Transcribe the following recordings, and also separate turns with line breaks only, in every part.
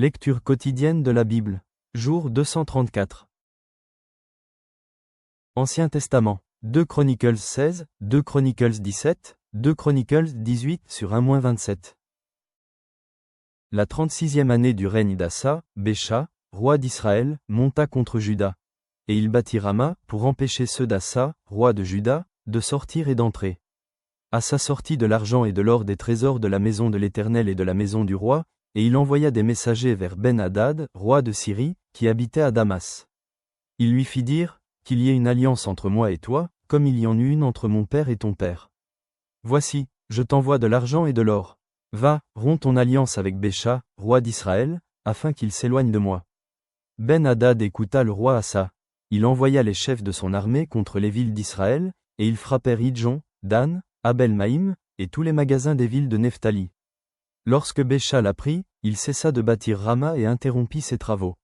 Lecture quotidienne de la Bible. Jour 234. Ancien Testament. 2 Chronicles 16, 2 Chronicles 17, 2 Chronicles 18 sur 1-27. La 36e année du règne d'Assa, Bécha, roi d'Israël, monta contre Juda. Et il bâtit Rama, pour empêcher ceux d'Assa, roi de Juda, de sortir et d'entrer. Assa sortit de l'argent et de l'or des trésors de la maison de l'Éternel et de la maison du roi, et il envoya des messagers vers Ben-Hadad, roi de Syrie, qui habitait à Damas. Il lui fit dire, qu'il y ait une alliance entre moi et toi, comme il y en eut une entre mon père et ton père. Voici, je t'envoie de l'argent et de l'or. Va, romps ton alliance avec Bécha, roi d'Israël, afin qu'il s'éloigne de moi. Ben-Hadad écouta le roi Assa. Il envoya les chefs de son armée contre les villes d'Israël, et ils frappèrent Idjon, Dan, Abel-Maïm, et tous les magasins des villes de Nephtali. Lorsque Bécha l'apprit, il cessa de bâtir Rama et interrompit ses travaux.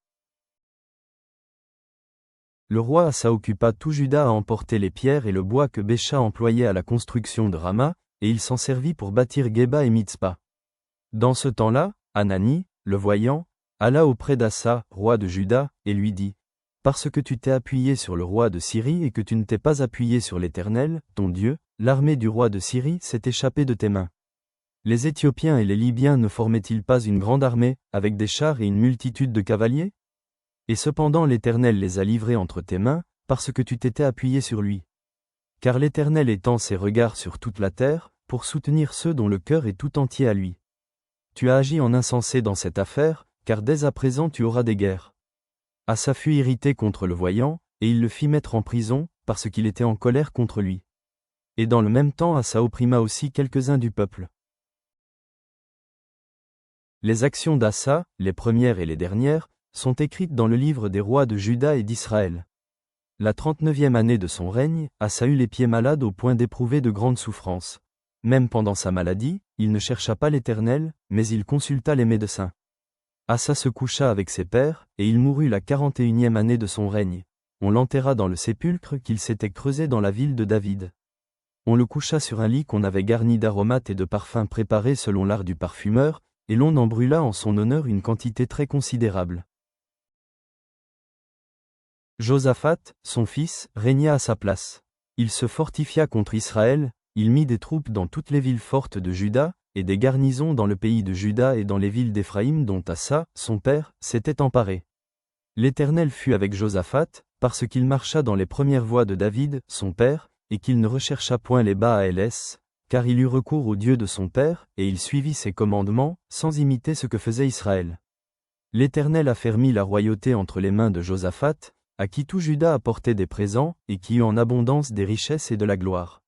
Le roi Assa occupa tout Juda à emporter les pierres et le bois que Bécha employait à la construction de Rama, et il s'en servit pour bâtir Géba et Mitzpa. Dans ce temps-là, Hanani, le voyant, alla auprès d'Assa, roi de Juda, et lui dit, « Parce que tu t'es appuyé sur le roi de Syrie et que tu ne t'es pas appuyé sur l'Éternel, ton Dieu, l'armée du roi de Syrie s'est échappée de tes mains. Les Éthiopiens et les Libyens ne formaient-ils pas une grande armée, avec des chars et une multitude de cavaliers? Et cependant l'Éternel les a livrés entre tes mains, parce que tu t'étais appuyé sur lui. Car l'Éternel étend ses regards sur toute la terre, pour soutenir ceux dont le cœur est tout entier à lui. Tu as agi en insensé dans cette affaire, car dès à présent tu auras des guerres. » Assa fut irrité contre le voyant, et il le fit mettre en prison, parce qu'il était en colère contre lui. Et dans le même temps Assa opprima aussi quelques-uns du peuple. Les actions d'Assa, les premières et les dernières, sont écrites dans le livre des rois de Juda et d'Israël. La 39e année de son règne, Assa eut les pieds malades au point d'éprouver de grandes souffrances. Même pendant sa maladie, il ne chercha pas l'Éternel, mais il consulta les médecins. Assa se coucha avec ses pères, et il mourut la 41e année de son règne. On l'enterra dans le sépulcre qu'il s'était creusé dans la ville de David. On le coucha sur un lit qu'on avait garni d'aromates et de parfums préparés selon l'art du parfumeur, et l'on en brûla en son honneur une quantité très considérable. Josaphat, son fils, régna à sa place. Il se fortifia contre Israël, il mit des troupes dans toutes les villes fortes de Juda, et des garnisons dans le pays de Juda et dans les villes d'Éphraïm dont Assa, son père, s'était emparé. L'Éternel fut avec Josaphat, parce qu'il marcha dans les premières voies de David, son père, et qu'il ne rechercha point les Baals, car il eut recours au Dieu de son père, et il suivit ses commandements, sans imiter ce que faisait Israël. L'Éternel affermit la royauté entre les mains de Josaphat, à qui tout Juda apportait des présents, et qui eut en abondance des richesses et de la gloire.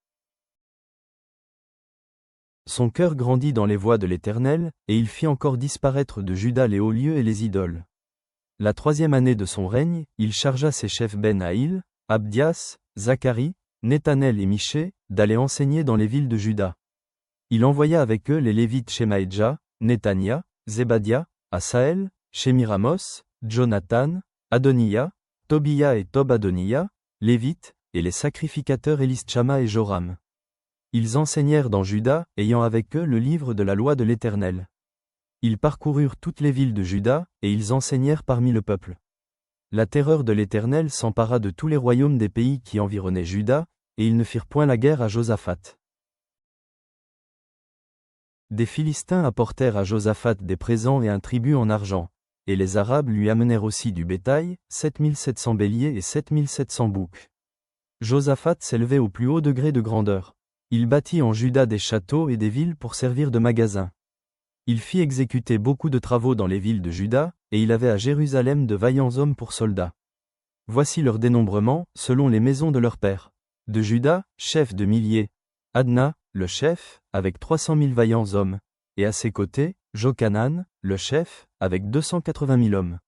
Son cœur grandit dans les voies de l'Éternel, et il fit encore disparaître de Juda les hauts lieux et les idoles. La 3e année de son règne, il chargea ses chefs Ben-Haïl, Abdias, Zacharie, Nethanel et Michée, d'aller enseigner dans les villes de Juda. Il envoya avec eux les Lévites Shemaïdja, Nethania, Zébadia, Asaël, Shemiramos, Jonathan, Adoniya, Tobia et Tob-Adoniya, Lévites, et les sacrificateurs Élischama et Joram. Ils enseignèrent dans Juda, ayant avec eux le livre de la loi de l'Éternel. Ils parcoururent toutes les villes de Juda, et ils enseignèrent parmi le peuple. La terreur de l'Éternel s'empara de tous les royaumes des pays qui environnaient Juda, et ils ne firent point la guerre à Josaphat. Des Philistins apportèrent à Josaphat des présents et un tribut en argent, et les Arabes lui amenèrent aussi du bétail, 7700 béliers et 7700 boucs. Josaphat s'élevait au plus haut degré de grandeur. Il bâtit en Juda des châteaux et des villes pour servir de magasins. Il fit exécuter beaucoup de travaux dans les villes de Juda, et il avait à Jérusalem de vaillants hommes pour soldats. Voici leur dénombrement, selon les maisons de leurs pères. De Juda, chef de milliers. Adna, le chef, avec 300 000 vaillants hommes. Et à ses côtés, Jochanan, le chef, avec 280 000 hommes.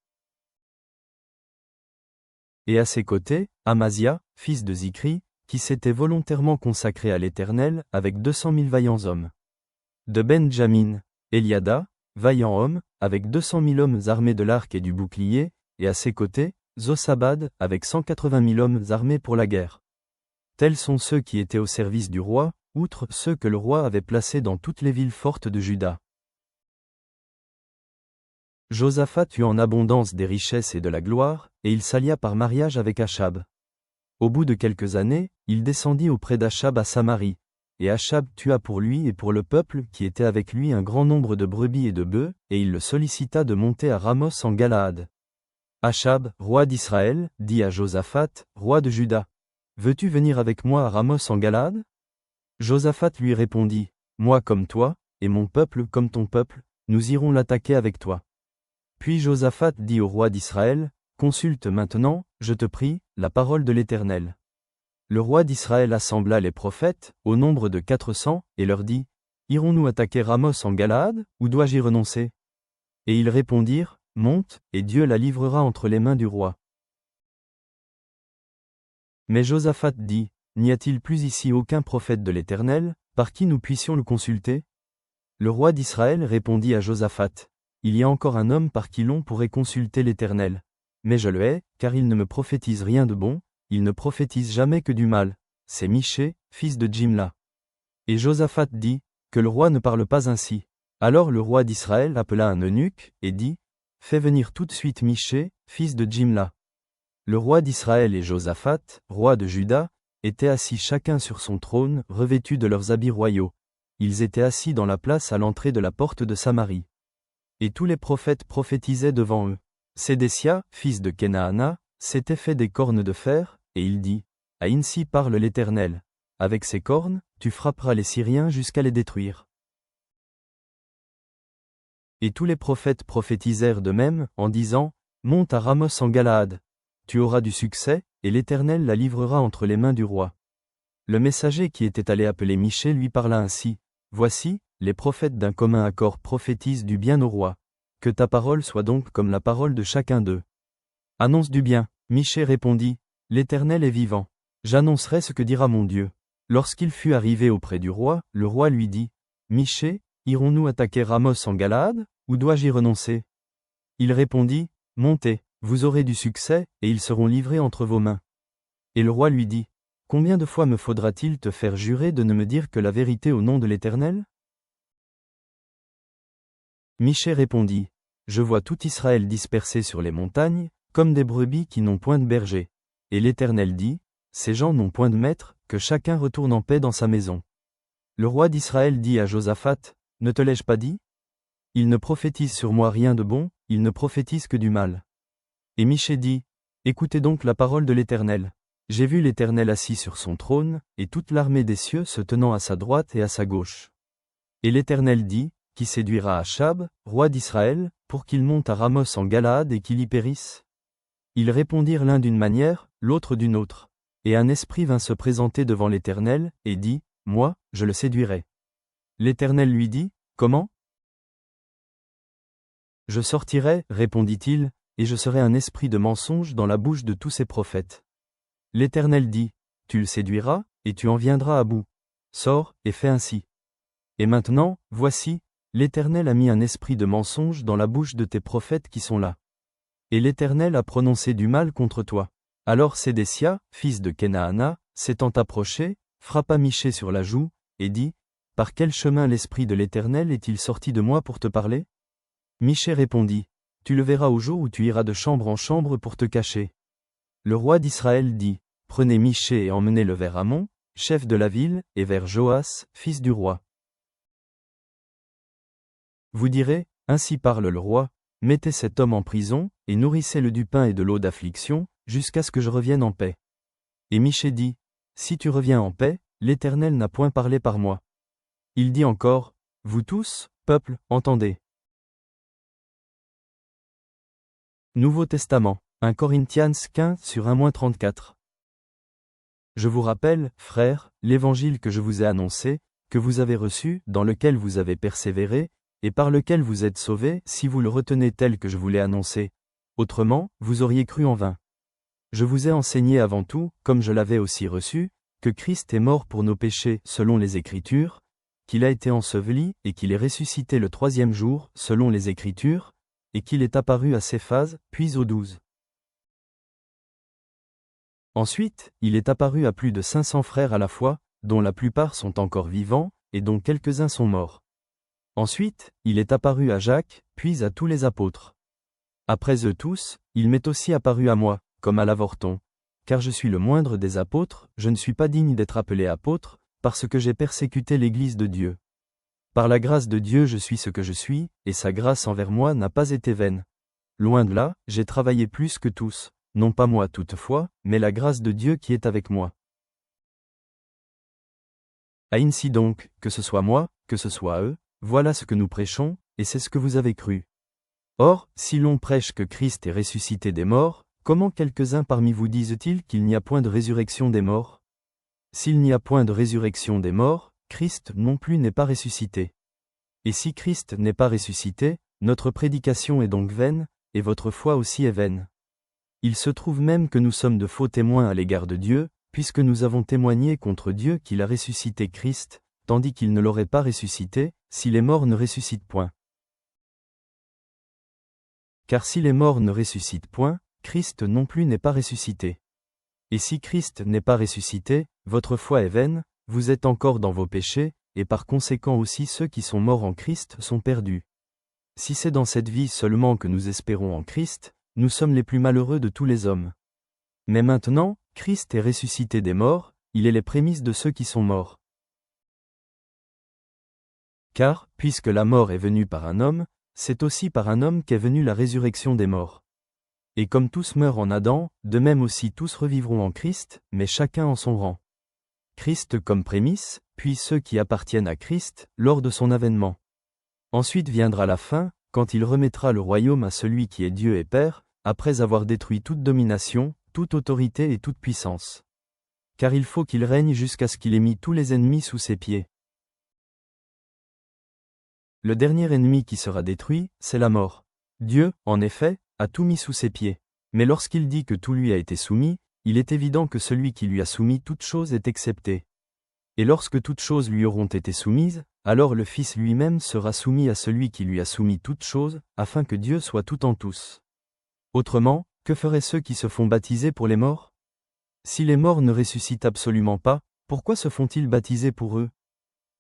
Et à ses côtés, Amazia, fils de Zikri, qui s'était volontairement consacré à l'Éternel, avec 200 000 vaillants hommes. De Benjamin, Eliada, vaillant homme, avec 200 000 hommes armés de l'arc et du bouclier, et à ses côtés, Zosabad, avec 180 000 hommes armés pour la guerre. Tels sont ceux qui étaient au service du roi, outre ceux que le roi avait placés dans toutes les villes fortes de Juda. Josaphat eut en abondance des richesses et de la gloire, et il s'allia par mariage avec Achab. Au bout de quelques années, il descendit auprès d'Achab à Samarie, et Achab tua pour lui et pour le peuple qui était avec lui un grand nombre de brebis et de bœufs, et il le sollicita de monter à Ramos en Galaad. Achab, roi d'Israël, dit à Josaphat, roi de Juda, « Veux-tu venir avec moi à Ramos en Galaad » Josaphat lui répondit, « Moi comme toi, et mon peuple comme ton peuple, nous irons l'attaquer avec toi. » Puis Josaphat dit au roi d'Israël, « Consulte maintenant, je te prie, la parole de l'Éternel. » Le roi d'Israël assembla les prophètes, au nombre de 400, et leur dit, « Irons-nous attaquer Ramos en Galaad, ou dois-je y renoncer » Et ils répondirent, « Monte, et Dieu la livrera entre les mains du roi. » Mais Josaphat dit, « N'y a-t-il plus ici aucun prophète de l'Éternel, par qui nous puissions le consulter » Le roi d'Israël répondit à Josaphat, « Il y a encore un homme par qui l'on pourrait consulter l'Éternel. Mais je le hais, car il ne me prophétise rien de bon, il ne prophétise jamais que du mal. C'est Michée, fils de Jimla. » Et Josaphat dit, « Que le roi ne parle pas ainsi. » Alors le roi d'Israël appela un eunuque, et dit, « Fais venir tout de suite Michée, fils de Jimla. » Le roi d'Israël et Josaphat, roi de Juda, étaient assis chacun sur son trône, revêtus de leurs habits royaux. Ils étaient assis dans la place à l'entrée de la porte de Samarie. Et tous les prophètes prophétisaient devant eux. Sédécia, fils de Kenaana, s'était fait des cornes de fer, et il dit, « Ainsi parle l'Éternel. Avec ces cornes, tu frapperas les Syriens jusqu'à les détruire. » Et tous les prophètes prophétisèrent de même, en disant, « Monte à Ramos en Galaad. Tu auras du succès, et l'Éternel la livrera entre les mains du roi. » Le messager qui était allé appeler Michée lui parla ainsi, « Voici, les prophètes d'un commun accord prophétisent du bien au roi. Que ta parole soit donc comme la parole de chacun d'eux. » Annonce du bien. Michée répondit, « L'Éternel est vivant. J'annoncerai ce que dira mon Dieu. » Lorsqu'il fut arrivé auprès du roi, le roi lui dit, « Michée, irons-nous attaquer Ramos en Galaad, ou dois-je y renoncer » Il répondit, « Montez, vous aurez du succès, et ils seront livrés entre vos mains. » Et le roi lui dit, « Combien de fois me faudra-t-il te faire jurer de ne me dire que la vérité au nom de l'Éternel » Michée répondit, « Je vois tout Israël dispersé sur les montagnes, comme des brebis qui n'ont point de berger. Et l'Éternel dit, ces gens n'ont point de maître, que chacun retourne en paix dans sa maison. » Le roi d'Israël dit à Josaphat, « Ne te l'ai-je pas dit ? Il ne prophétise sur moi rien de bon, il ne prophétise que du mal. » Et Michée dit, « Écoutez donc la parole de l'Éternel. J'ai vu l'Éternel assis sur son trône, et toute l'armée des cieux se tenant à sa droite et à sa gauche. Et l'Éternel dit, qui séduira Achab, roi d'Israël, pour qu'il monte à Ramos en Galaad et qu'il y périsse ?» Ils répondirent l'un d'une manière, l'autre d'une autre. Et un esprit vint se présenter devant l'Éternel, et dit, « Moi, je le séduirai. » L'Éternel lui dit, « Comment ? » « Je sortirai, répondit-il, et je serai un esprit de mensonge dans la bouche de tous ses prophètes. » L'Éternel dit, « Tu le séduiras, et tu en viendras à bout. Sors, et fais ainsi. Et maintenant, voici, l'Éternel a mis un esprit de mensonge dans la bouche de tes prophètes qui sont là. Et l'Éternel a prononcé du mal contre toi. » Alors Sédécia, fils de Kenaana, s'étant approché, frappa Michée sur la joue, et dit, « Par quel chemin l'esprit de l'Éternel est-il sorti de moi pour te parler » Michée répondit, « Tu le verras au jour où tu iras de chambre en chambre pour te cacher. » Le roi d'Israël dit, « Prenez Michée et emmenez-le vers Amon, chef de la ville, et vers Joas, fils du roi. Vous direz, ainsi parle le roi, mettez cet homme en prison, et nourrissez-le du pain et de l'eau d'affliction, jusqu'à ce que je revienne en paix. » Et Michée dit, « Si tu reviens en paix, l'Éternel n'a point parlé par moi. » Il dit encore, « Vous tous, peuple, entendez. » Nouveau Testament, 1 Corinthiens 15 sur 1-34. Je vous rappelle, frères, l'évangile que je vous ai annoncé, que vous avez reçu, dans lequel vous avez persévéré, et par lequel vous êtes sauvés, si vous le retenez tel que je vous l'ai annoncé. Autrement, vous auriez cru en vain. Je vous ai enseigné avant tout, comme je l'avais aussi reçu, que Christ est mort pour nos péchés, selon les Écritures, qu'il a été enseveli, et qu'il est ressuscité le 3e jour, selon les Écritures, et qu'il est apparu à Céphase, puis aux 12. Ensuite, il est apparu à plus de 500 frères à la fois, dont la plupart sont encore vivants, et dont quelques-uns sont morts. Ensuite, il est apparu à Jacques, puis à tous les apôtres. Après eux tous, il m'est aussi apparu à moi, comme à l'avorton. Car je suis le moindre des apôtres, je ne suis pas digne d'être appelé apôtre, parce que j'ai persécuté l'Église de Dieu. Par la grâce de Dieu je suis ce que je suis, et sa grâce envers moi n'a pas été vaine. Loin de là, j'ai travaillé plus que tous, non pas moi toutefois, mais la grâce de Dieu qui est avec moi. Ainsi donc, que ce soit moi, que ce soit eux, voilà ce que nous prêchons, et c'est ce que vous avez cru. Or, si l'on prêche que Christ est ressuscité des morts, comment quelques-uns parmi vous disent-ils qu'il n'y a point de résurrection des morts? S'il n'y a point de résurrection des morts, Christ non plus n'est pas ressuscité. Et si Christ n'est pas ressuscité, notre prédication est donc vaine, et votre foi aussi est vaine. Il se trouve même que nous sommes de faux témoins à l'égard de Dieu, puisque nous avons témoigné contre Dieu qu'il a ressuscité Christ, tandis qu'il ne l'aurait pas ressuscité, si les morts ne ressuscitent point. Car si les morts ne ressuscitent point, Christ non plus n'est pas ressuscité. Et si Christ n'est pas ressuscité, votre foi est vaine, vous êtes encore dans vos péchés, et par conséquent aussi ceux qui sont morts en Christ sont perdus. Si c'est dans cette vie seulement que nous espérons en Christ, nous sommes les plus malheureux de tous les hommes. Mais maintenant, Christ est ressuscité des morts, il est les prémices de ceux qui sont morts. Car, puisque la mort est venue par un homme, c'est aussi par un homme qu'est venue la résurrection des morts. Et comme tous meurent en Adam, de même aussi tous revivront en Christ, mais chacun en son rang. Christ comme prémisse, puis ceux qui appartiennent à Christ, lors de son avènement. Ensuite viendra la fin, quand il remettra le royaume à celui qui est Dieu et Père, après avoir détruit toute domination, toute autorité et toute puissance. Car il faut qu'il règne jusqu'à ce qu'il ait mis tous les ennemis sous ses pieds. Le dernier ennemi qui sera détruit, c'est la mort. Dieu, en effet, a tout mis sous ses pieds. Mais lorsqu'il dit que tout lui a été soumis, il est évident que celui qui lui a soumis toute chose est excepté. Et lorsque toutes choses lui auront été soumises, alors le Fils lui-même sera soumis à celui qui lui a soumis toutes choses, afin que Dieu soit tout en tous. Autrement, que feraient ceux qui se font baptiser pour les morts? Si les morts ne ressuscitent absolument pas, pourquoi se font-ils baptiser pour eux?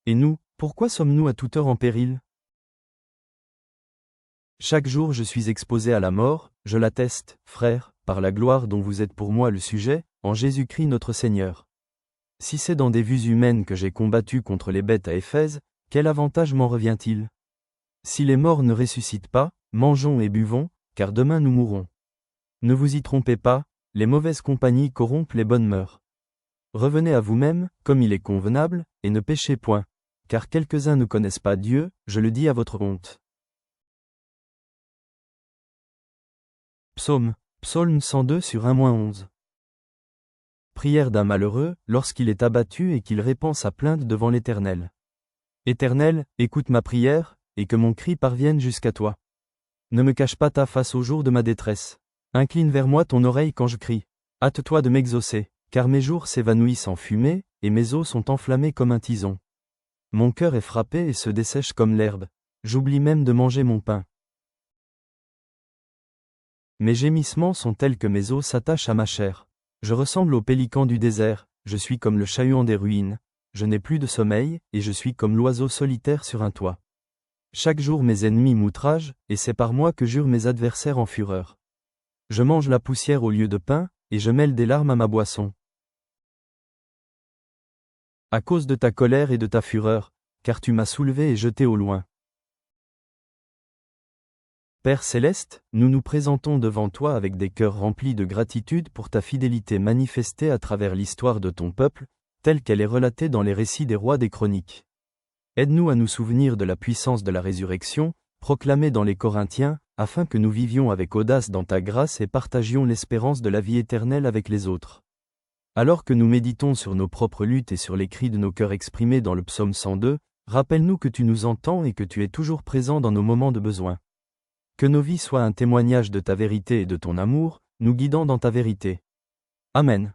Et nous, pourquoi sommes-nous à toute heure en péril? Chaque jour je suis exposé à la mort, je l'atteste, frères, par la gloire dont vous êtes pour moi le sujet, en Jésus-Christ notre Seigneur. Si c'est dans des vues humaines que j'ai combattu contre les bêtes à Éphèse, quel avantage m'en revient-il? Si les morts ne ressuscitent pas, mangeons et buvons, car demain nous mourrons. Ne vous y trompez pas, les mauvaises compagnies corrompent les bonnes mœurs. Revenez à vous-même, comme il est convenable, et ne péchez point, car quelques-uns ne connaissent pas Dieu, je le dis à votre honte. Psaume 102 sur 1-11. Prière d'un malheureux, lorsqu'il est abattu et qu'il répand sa plainte devant l'Éternel. Éternel, écoute ma prière, et que mon cri parvienne jusqu'à toi. Ne me cache pas ta face au jour de ma détresse. Incline vers moi ton oreille quand je crie. Hâte-toi de m'exaucer, car mes jours s'évanouissent en fumée, et mes os sont enflammés comme un tison. Mon cœur est frappé et se dessèche comme l'herbe. J'oublie même de manger mon pain. Mes gémissements sont tels que mes os s'attachent à ma chair. Je ressemble au pélican du désert, je suis comme le chat-huant des ruines. Je n'ai plus de sommeil, et je suis comme l'oiseau solitaire sur un toit. Chaque jour mes ennemis m'outragent, et c'est par moi que jurent mes adversaires en fureur. Je mange la poussière au lieu de pain, et je mêle des larmes à ma boisson. À cause de ta colère et de ta fureur, car tu m'as soulevé et jeté au loin. Père céleste, nous nous présentons devant toi avec des cœurs remplis de gratitude pour ta fidélité manifestée à travers l'histoire de ton peuple, telle qu'elle est relatée dans les récits des rois des chroniques. Aide-nous à nous souvenir de la puissance de la résurrection, proclamée dans les Corinthiens, afin que nous vivions avec audace dans ta grâce et partagions l'espérance de la vie éternelle avec les autres. Alors que nous méditons sur nos propres luttes et sur les cris de nos cœurs exprimés dans le psaume 102, rappelle-nous que tu nous entends et que tu es toujours présent dans nos moments de besoin. Que nos vies soient un témoignage de ta vérité et de ton amour, nous guidant dans ta vérité. Amen.